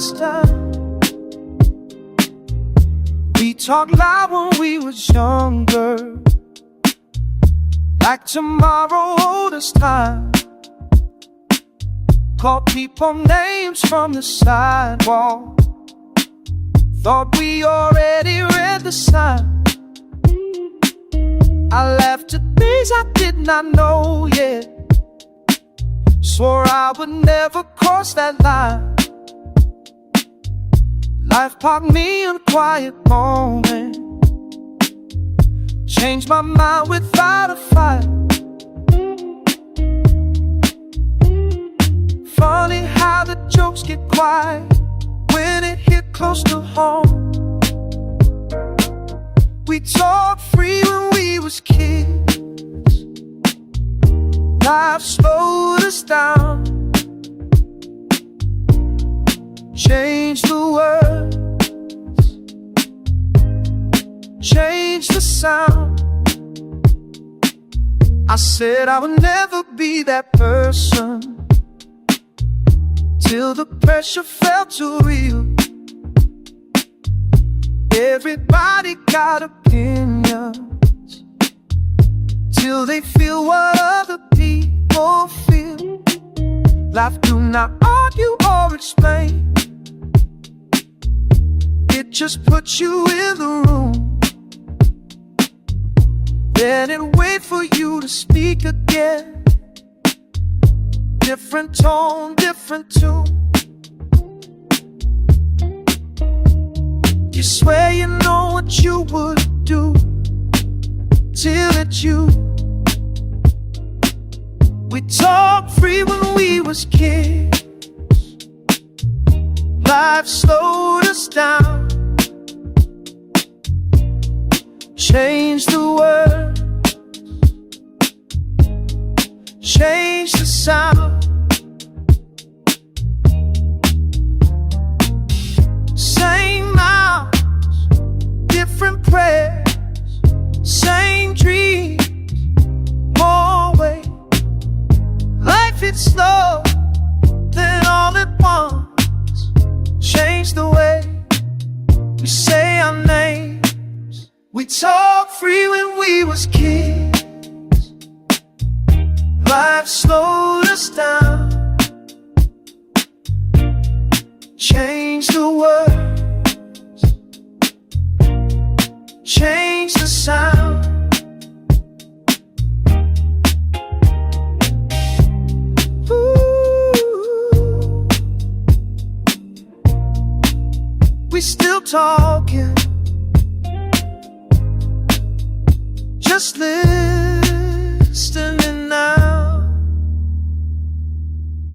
this time. We talked loud when we was younger, like tomorrow old as time. Called people names from the sidewalk, thought we already read the sign. I laughed at things I did not know yet, swore I would never cross that line. Life popped me in a quiet moment, changed my mind without a fight. Funny how the jokes get quiet when it hit close to home. We talked free when we was kids. Life slowed us down, changed the words, changed the sound. I said I would never be that person, till the pressure felt too real. Everybody got opinions, till they feel what other people feel. Life do not argue or explain, it just puts you in the room, then it wait for you to speak again. Different tone, different tune. You swear you know what you would do till it's you. We talked free when we was kids. Life slowed us down, changed the words, changed the sound. Same mouths, different prayers, same dreams, more weight. Life hits slow, then all at once, change the way we say our names. We talked free when we was kids. Life slowed us down, changed the words, changed the sound. Ooh, we still talking, just live.